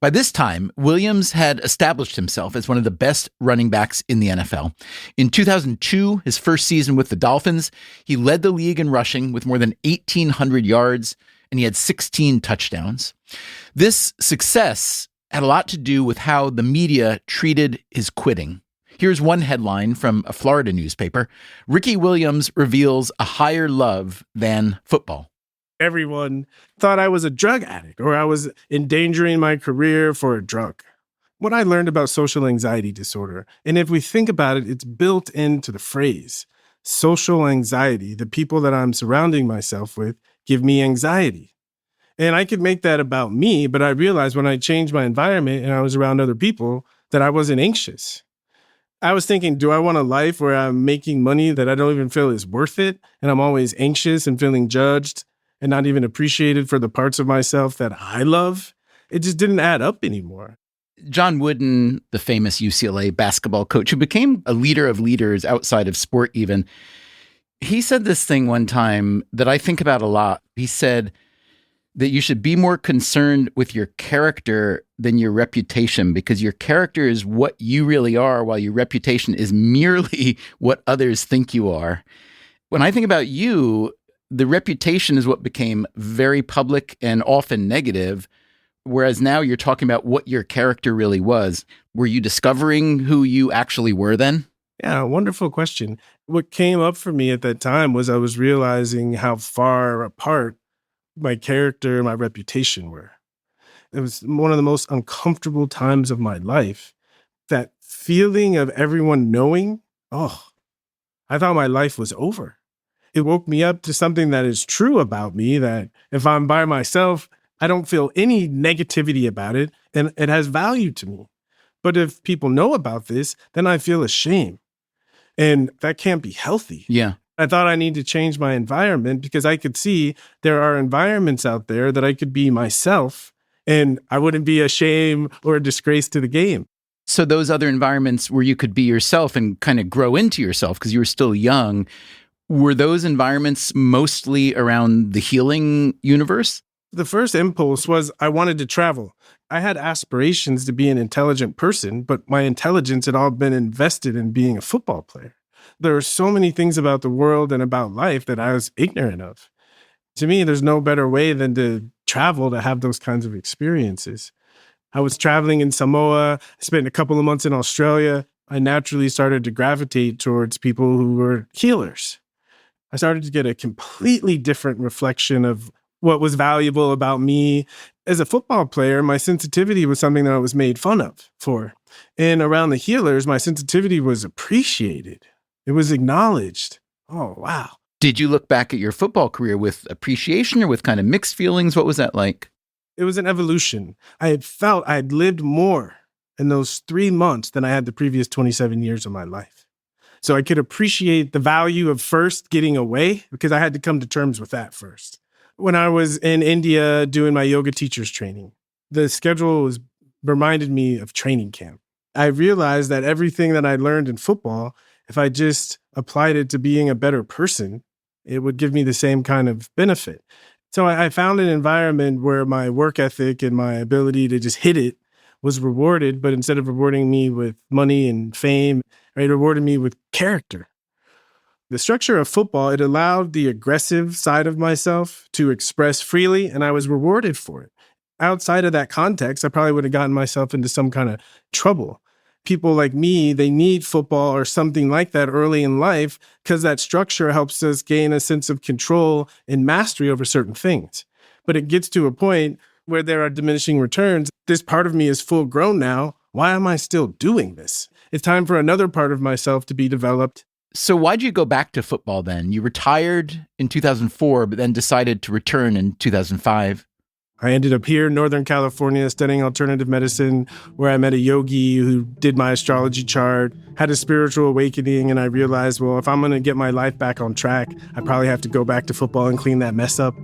By this time, Williams had established himself as one of the best running backs in the NFL. In 2002, his first season with the Dolphins, he led the league in rushing with more than 1,800 yards, and he had 16 touchdowns. This success had a lot to do with how the media treated his quitting. Here's one headline from a Florida newspaper. Ricky Williams reveals a higher love than football. Everyone thought I was a drug addict or I was endangering my career for a drug. What I learned about social anxiety disorder, and if we think about it, it's built into the phrase, social anxiety. The people that I'm surrounding myself with give me anxiety. And I could make that about me, but I realized when I changed my environment and I was around other people that I wasn't anxious. I was thinking, do I want a life where I'm making money that I don't even feel is worth it? And I'm always anxious and feeling judged and not even appreciated for the parts of myself that I love? It just didn't add up anymore. John Wooden, the famous UCLA basketball coach who became a leader of leaders outside of sport even, he said this thing one time that I think about a lot. He said that you should be more concerned with your character than your reputation, because your character is what you really are, while your reputation is merely what others think you are. When I think about you, the reputation is what became very public and often negative, whereas now you're talking about what your character really was. Were you discovering who you actually were then? Yeah, wonderful question. What came up for me at that time was I was realizing how far apart my character and my reputation were. It was one of the most uncomfortable times of my life. That feeling of everyone knowing, I thought my life was over. It woke me up to something that is true about me, that if I'm by myself, I don't feel any negativity about it, and it has value to me. But if people know about this, then I feel ashamed. And that can't be healthy. Yeah. I thought I need to change my environment because I could see there are environments out there that I could be myself And I wouldn't be a shame or a disgrace to the game. So those other environments where you could be yourself and kind of grow into yourself because you were still young, were those environments mostly around the healing universe? The first impulse was I wanted to travel. I had aspirations to be an intelligent person, but my intelligence had all been invested in being a football player. There are so many things about the world and about life that I was ignorant of. To me, there's no better way than to travel to have those kinds of experiences. I was traveling in Samoa. I spent a couple of months in Australia. I naturally started to gravitate towards people who were healers. I started to get a completely different reflection of what was valuable about me. As a football player, my sensitivity was something that I was made fun of for. And around the healers, my sensitivity was appreciated. It was acknowledged. Oh, wow. Did you look back at your football career with appreciation or with kind of mixed feelings? What was that like? It was an evolution. I had felt I had lived more in those 3 months than I had the previous 27 years of my life. So I could appreciate the value of first getting away because I had to come to terms with that first. When I was in India doing my yoga teacher's training, the schedule reminded me of training camp. I realized that everything that I learned in football, if I just applied it to being a better person, it would give me the same kind of benefit. So I found an environment where my work ethic and my ability to just hit it was rewarded, but instead of rewarding me with money and fame, it rewarded me with character. The structure of football, it allowed the aggressive side of myself to express freely, and I was rewarded for it. Outside of that context, I probably would have gotten myself into some kind of trouble. People like me, they need football or something like that early in life because that structure helps us gain a sense of control and mastery over certain things. But it gets to a point where there are diminishing returns. This part of me is full grown now. Why am I still doing this? It's time for another part of myself to be developed. So why'd you go back to football then? You retired in 2004, but then decided to return in 2005. I ended up here in Northern California studying alternative medicine, where I met a yogi who did my astrology chart, had a spiritual awakening, and I realized, well, if I'm going to get my life back on track, I probably have to go back to football and clean that mess up.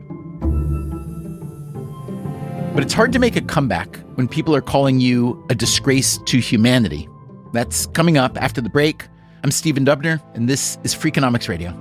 But it's hard to make a comeback when people are calling you a disgrace to humanity. That's coming up after the break. I'm Stephen Dubner, and this is Freakonomics Radio.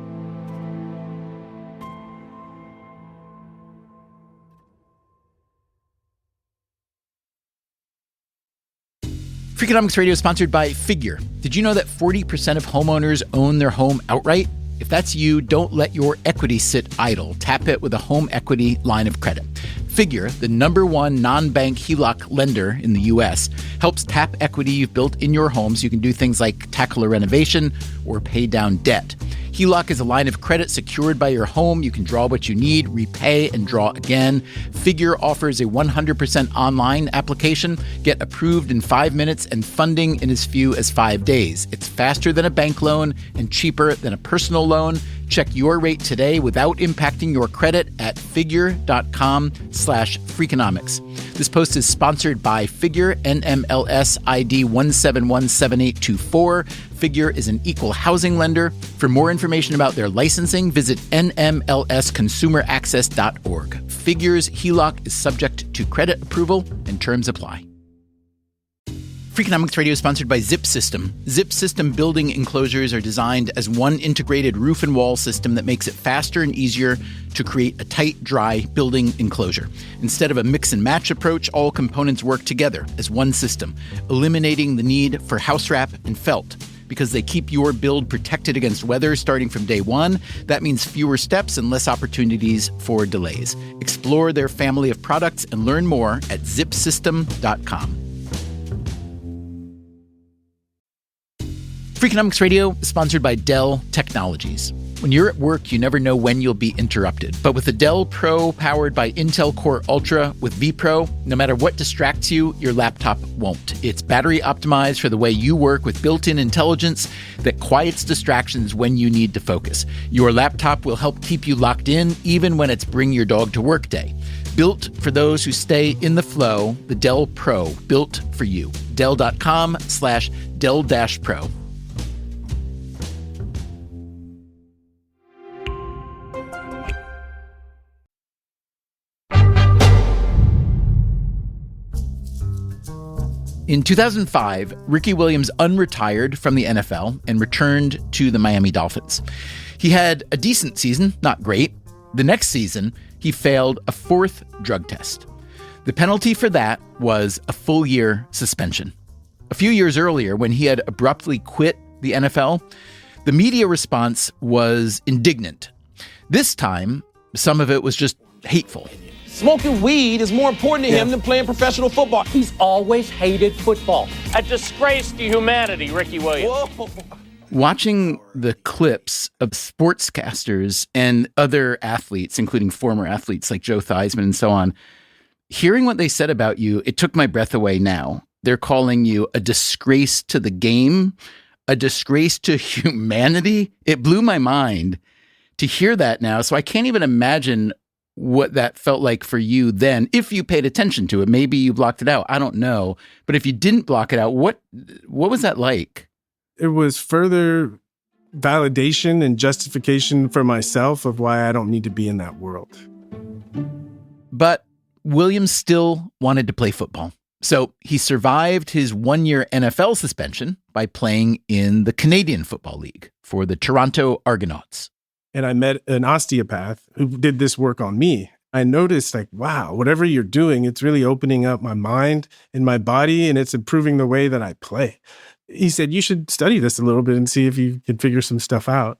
Freakonomics Radio is sponsored by Figure. Did you know that 40% of homeowners own their home outright? If that's you, don't let your equity sit idle. Tap it with a home equity line of credit. Figure, the #1 non-bank HELOC lender in the U.S., helps tap equity you've built in your home so you can do things like tackle a renovation or pay down debt. HELOC is a line of credit secured by your home. You can draw what you need, repay, and draw again. Figure offers a 100% online application. Get approved in 5 minutes and funding in as few as 5 days. It's faster than a bank loan and cheaper than a personal loan. Check your rate today without impacting your credit at figure.com/Freakonomics. This post is sponsored by Figure, NMLS ID 1717824. Figure is an equal housing lender. For more information about their licensing, visit nmlsconsumeraccess.org. Figure's HELOC is subject to credit approval and terms apply. Freakonomics Radio is sponsored by Zip System. Zip System building enclosures are designed as one integrated roof and wall system that makes it faster and easier to create a tight, dry building enclosure. Instead of a mix and match approach, all components work together as one system, eliminating the need for house wrap and felt. Because they keep your build protected against weather starting from day one, that means fewer steps and less opportunities for delays. Explore their family of products and learn more at zipsystem.com. Freakonomics Radio is sponsored by Dell Technologies. When you're at work, you never know when you'll be interrupted. But with the Dell Pro powered by Intel Core Ultra with vPro, no matter what distracts you, your laptop won't. It's battery optimized for the way you work with built-in intelligence that quiets distractions when you need to focus. Your laptop will help keep you locked in even when it's bring your dog to work day. Built for those who stay in the flow, the Dell Pro, built for you. Dell.com/Dell-Pro. In 2005, Ricky Williams unretired from the NFL and returned to the Miami Dolphins. He had a decent season, not great. The next season, he failed a fourth drug test. The penalty for that was a full-year suspension. A few years earlier, when he had abruptly quit the NFL, the media response was indignant. This time, some of it was just hateful. Smoking weed is more important to him than playing professional football. He's always hated football. A disgrace to humanity, Ricky Williams. Whoa. Watching the clips of sportscasters and other athletes, including former athletes like Joe Theismann and so on, hearing what they said about you, it took my breath away now. They're calling you a disgrace to the game, a disgrace to humanity. It blew my mind to hear that now. So I can't even imagine what that felt like for you then, if you paid attention to it. Maybe you blocked it out. I don't know. But if you didn't block it out, what was that like? It was further validation and justification for myself of why I don't need to be in that world. But Williams still wanted to play football. So he survived his 1-year NFL suspension by playing in the Canadian Football League for the Toronto Argonauts. And I met an osteopath who did this work on me. I noticed like, wow, whatever you're doing, it's really opening up my mind and my body, and it's improving the way that I play. He said, you should study this a little bit and see if you can figure some stuff out.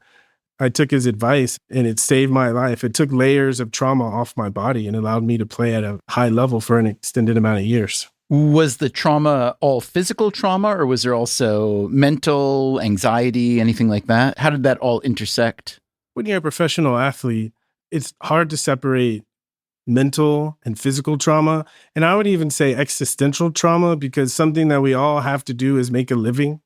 I took his advice and it saved my life. It took layers of trauma off my body and allowed me to play at a high level for an extended amount of years. Was the trauma all physical trauma, or was there also mental, anxiety, anything like that? How did that all intersect? When you're a professional athlete, it's hard to separate mental and physical trauma. And I would even say existential trauma, because something that we all have to do is make a living.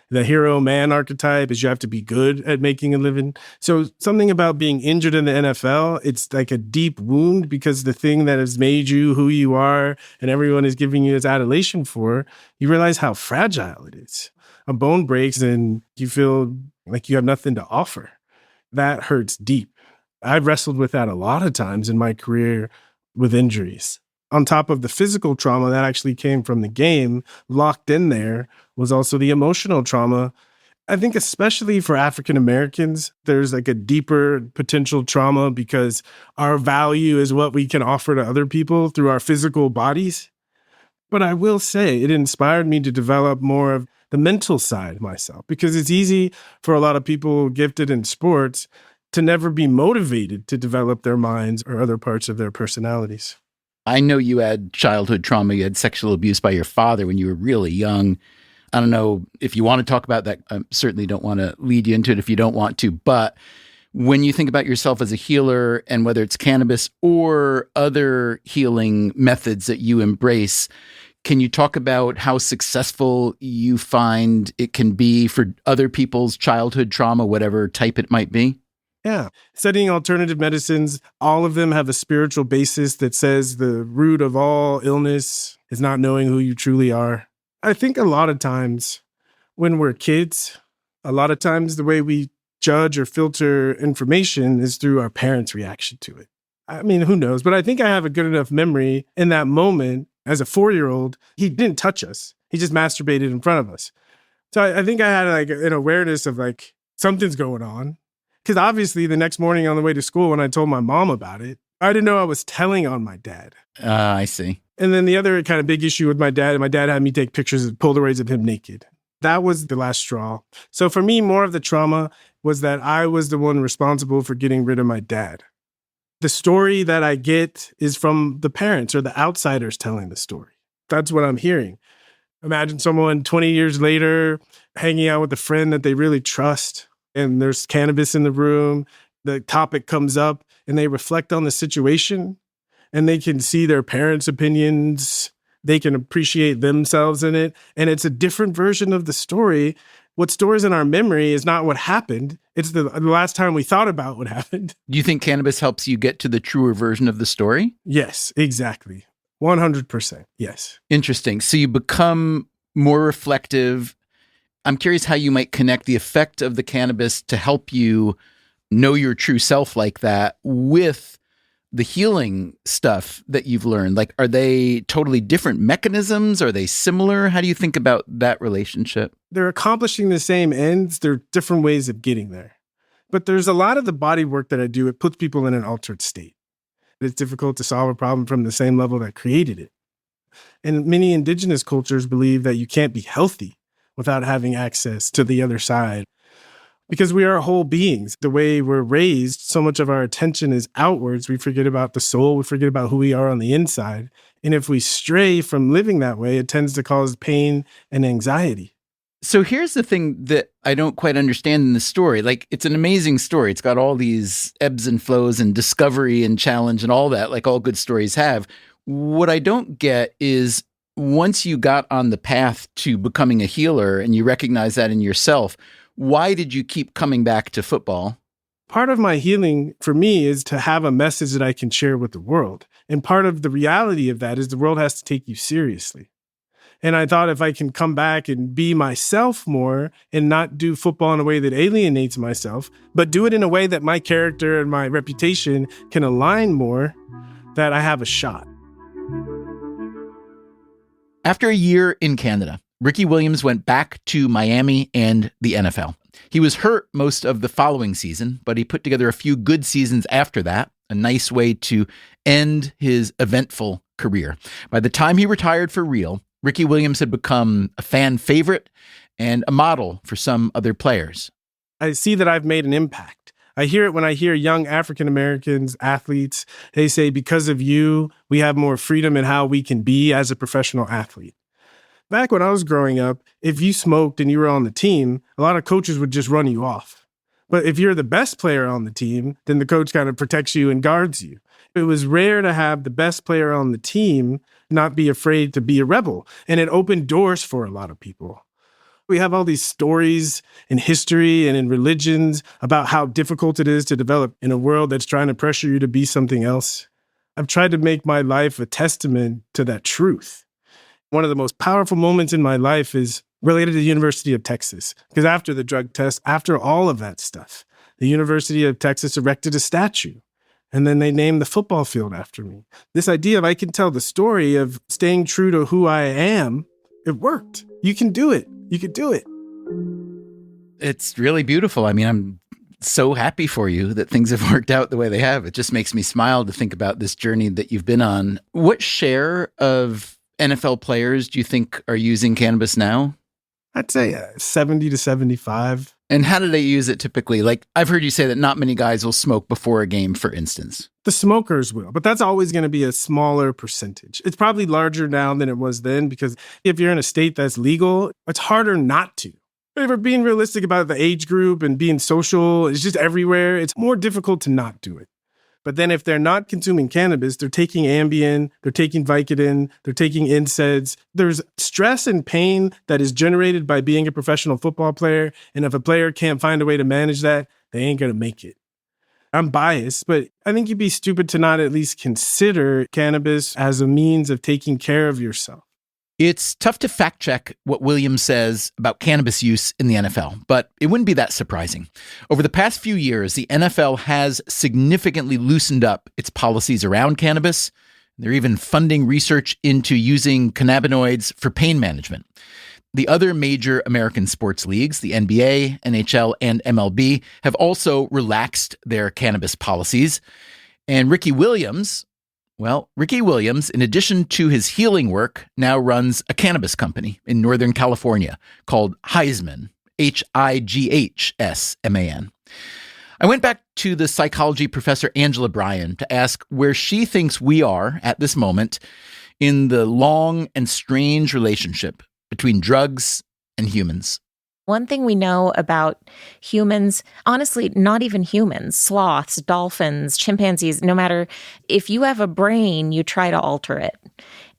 The hero man archetype is you have to be good at making a living. So something about being injured in the NFL, it's like a deep wound, because the thing that has made you who you are and everyone is giving you its adulation for, you realize how fragile it is. A bone breaks and you feel like you have nothing to offer. That hurts deep. I've wrestled with that a lot of times in my career with injuries. On top of the physical trauma that actually came from the game, locked in there was also the emotional trauma. I think especially for African Americans, there's like a deeper potential trauma because our value is what we can offer to other people through our physical bodies. But I will say it inspired me to develop more of the mental side of myself, because it's easy for a lot of people gifted in sports to never be motivated to develop their minds or other parts of their personalities. I know you had childhood trauma. You had sexual abuse by your father when you were really young. I don't know if you want to talk about that. I certainly don't want to lead you into it if you don't want to. But when you think about yourself as a healer, and whether it's cannabis or other healing methods that you embrace, can you talk about how successful you find it can be for other people's childhood trauma, whatever type it might be? Yeah. Studying alternative medicines, all of them have a spiritual basis that says the root of all illness is not knowing who you truly are. I think a lot of times when we're kids, a lot of times the way we judge or filter information is through our parents' reaction to it. I mean, who knows? But I think I have a good enough memory in that moment. As a 4-year-old, he didn't touch us. He just masturbated in front of us. So I think I had like an awareness of like something's going on. Because obviously the next morning on the way to school, when I told my mom about it, I didn't know I was telling on my dad. I see. And then the other kind of big issue with my dad had me take pictures of Polaroids of him naked. That was the last straw. So for me, more of the trauma was that I was the one responsible for getting rid of my dad. The story that I get is from the parents or the outsiders telling the story. That's what I'm hearing. Imagine someone 20 years later hanging out with a friend that they really trust, and there's cannabis in the room. The topic comes up and they reflect on the situation, and they can see their parents' opinions. They can appreciate themselves in it. And it's a different version of the story. What stores in our memory is not what happened. It's the last time we thought about what happened. Do you think cannabis helps you get to the truer version of the story? Yes, exactly. 100%. Yes. Interesting. So you become more reflective. I'm curious how you might connect the effect of the cannabis to help you know your true self like that with the healing stuff that you've learned? Like, are they totally different mechanisms? Are they similar? How do you think about that relationship? They're accomplishing the same ends. They're different ways of getting there. But there's a lot of the body work that I do. It puts people in an altered state. It's difficult to solve a problem from the same level that created it. And many indigenous cultures believe that you can't be healthy without having access to the other side. Because we are whole beings. The way we're raised, so much of our attention is outwards. We forget about the soul. We forget about who we are on the inside. And if we stray from living that way, it tends to cause pain and anxiety. So here's the thing that I don't quite understand in the story. Like, it's an amazing story. It's got all these ebbs and flows and discovery and challenge and all that, like all good stories have. What I don't get is once you got on the path to becoming a healer and you recognize that in yourself, why did you keep coming back to football? Part of my healing for me is to have a message that I can share with the world. And part of the reality of that is the world has to take you seriously. And I thought if I can come back and be myself more and not do football in a way that alienates myself, but do it in a way that my character and my reputation can align more, that I have a shot. After a year in Canada, Ricky Williams went back to Miami and the NFL. He was hurt most of the following season, but he put together a few good seasons after that, a nice way to end his eventful career. By the time he retired for real, Ricky Williams had become a fan favorite and a model for some other players. I see that I've made an impact. I hear it when I hear young African Americans, athletes, they say, because of you, we have more freedom in how we can be as a professional athlete. Back when I was growing up, if you smoked and you were on the team, a lot of coaches would just run you off. But if you're the best player on the team, then the coach kind of protects you and guards you. It was rare to have the best player on the team not be afraid to be a rebel. And it opened doors for a lot of people. We have all these stories in history and in religions about how difficult it is to develop in a world that's trying to pressure you to be something else. I've tried to make my life a testament to that truth. One of the most powerful moments in my life is related to the University of Texas. Because after the drug test, after all of that stuff, the University of Texas erected a statue. And then they named the football field after me. This idea of I can tell the story of staying true to who I am, it worked. You can do it. You could do it. It's really beautiful. I mean, I'm so happy for you that things have worked out the way they have. It just makes me smile to think about this journey that you've been on. What share of NFL players do you think are using cannabis now? I'd say 70 to 75. And how do they use it typically? Like, I've heard you say that not many guys will smoke before a game, for instance. The smokers will, but that's always going to be a smaller percentage. It's probably larger now than it was then, because if you're in a state that's legal, it's harder not to. If we're being realistic about the age group and being social, it's just everywhere. It's more difficult to not do it. But then if they're not consuming cannabis, they're taking Ambien, they're taking Vicodin, they're taking NSAIDs. There's stress and pain that is generated by being a professional football player. And if a player can't find a way to manage that, they ain't going to make it. I'm biased, but I think you'd be stupid to not at least consider cannabis as a means of taking care of yourself. It's tough to fact check what Williams says about cannabis use in the NFL, but it wouldn't be that surprising. Over the past few years, the NFL has significantly loosened up its policies around cannabis. They're even funding research into using cannabinoids for pain management. The other major American sports leagues, the NBA, NHL, and MLB, have also relaxed their cannabis policies. And Ricky Williams, in addition to his healing work, now runs a cannabis company in Northern California called Highsman, Highsman. I went back to the psychology professor Angela Bryan to ask where she thinks we are at this moment in the long and strange relationship between drugs and humans. One thing we know about humans, honestly, not even humans, sloths, dolphins, chimpanzees, no matter if you have a brain, you try to alter it.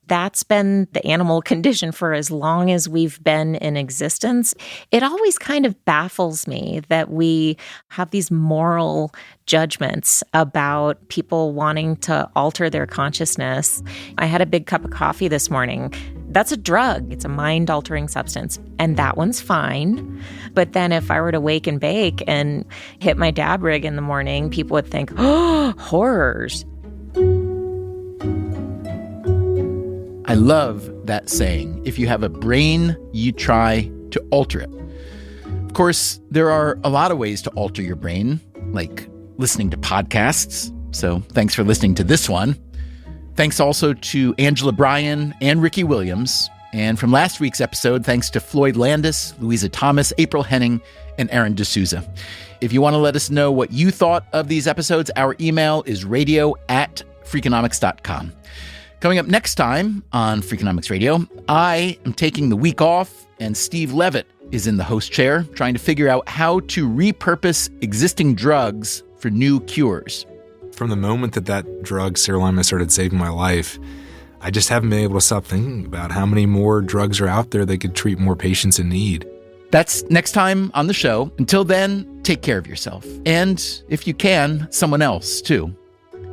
That's been the animal condition for as long as we've been in existence. It always kind of baffles me that we have these moral judgments about people wanting to alter their consciousness. I had a big cup of coffee this morning. That's a drug. It's a mind-altering substance. And that one's fine. But then if I were to wake and bake and hit my dab rig in the morning, people would think, oh, horrors. I love that saying. If you have a brain, you try to alter it. Of course, there are a lot of ways to alter your brain, like listening to podcasts. So thanks for listening to this one. Thanks also to Angela Bryan and Ricky Williams. And from last week's episode, thanks to Floyd Landis, Louisa Thomas, April Henning, and Aaron D'Souza. If you want to let us know what you thought of these episodes, our email is radio@freakonomics.com. Coming up next time on Freakonomics Radio, I am taking the week off, and Steve Levitt is in the host chair trying to figure out how to repurpose existing drugs for new cures. From the moment that drug, sirolimus, started saving my life, I just haven't been able to stop thinking about how many more drugs are out there that could treat more patients in need. That's next time on the show. Until then, take care of yourself. And if you can, someone else too.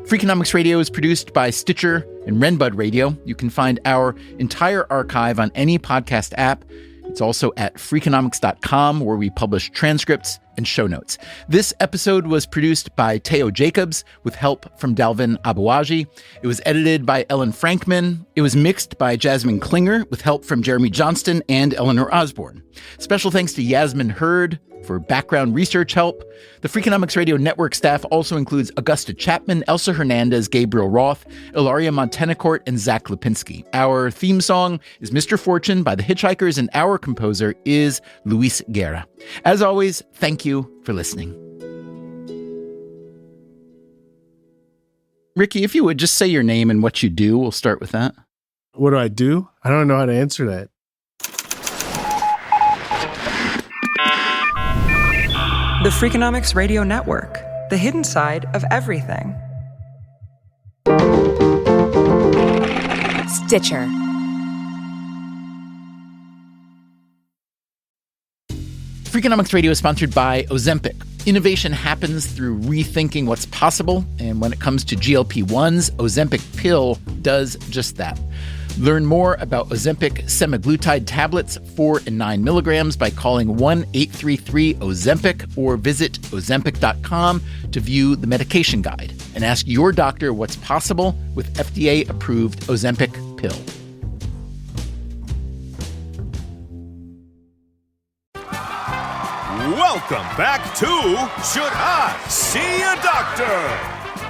Freakonomics Radio is produced by Stitcher and Renbud Radio. You can find our entire archive on any podcast app. It's also at Freakonomics.com, where we publish transcripts and show notes. This episode was produced by Teo Jacobs with help from Dalvin Abuaji. It was edited by Ellen Frankman. It was mixed by Jasmine Klinger with help from Jeremy Johnston and Eleanor Osborne. Special thanks to Yasmin Hurd for background research help. The Freakonomics Radio Network staff also includes Augusta Chapman, Elsa Hernandez, Gabriel Roth, Ilaria Montenacourt, and Zach Lipinski. Our theme song is Mr. Fortune by the Hitchhikers, and our composer is Luis Guerra. As always, thank you for listening. Ricky, if you would just say your name and what you do, we'll start with that. What do I do? I don't know how to answer that. The Freakonomics Radio Network, the hidden side of everything. Stitcher. Freakonomics Radio is sponsored by Ozempic. Innovation happens through rethinking what's possible, and when it comes to GLP-1s, Ozempic pill does just that. Learn more about Ozempic semaglutide tablets, 4 and 9 milligrams, by calling 1-833-OZEMPIC or visit Ozempic.com to view the medication guide and ask your doctor what's possible with FDA-approved Ozempic pill. Welcome back to Should I See a Doctor?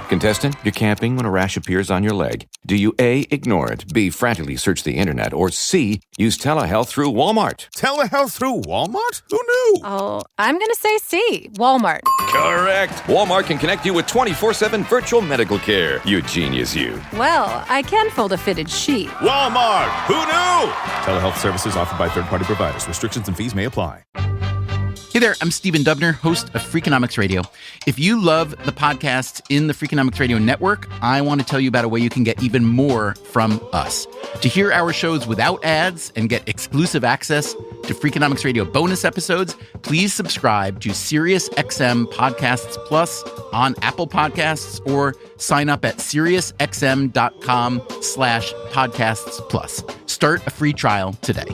Contestant, you're camping when a rash appears on your leg. Do you A, ignore it, B, frantically search the internet, or C, use telehealth through Walmart? Telehealth through Walmart? Who knew? Oh, I'm going to say C, Walmart. Correct. Walmart can connect you with 24/7 virtual medical care. You genius, you. Well, I can fold a fitted sheet. Walmart. Who knew? Telehealth services offered by third-party providers. Restrictions and fees may apply. Hey there, I'm Stephen Dubner, host of Freakonomics Radio. If you love the podcasts in the Freakonomics Radio Network, I want to tell you about a way you can get even more from us. To hear our shows without ads and get exclusive access to Freakonomics Radio bonus episodes, please subscribe to SiriusXM Podcasts Plus on Apple Podcasts or sign up at SiriusXM.com/podcasts plus. Start a free trial today.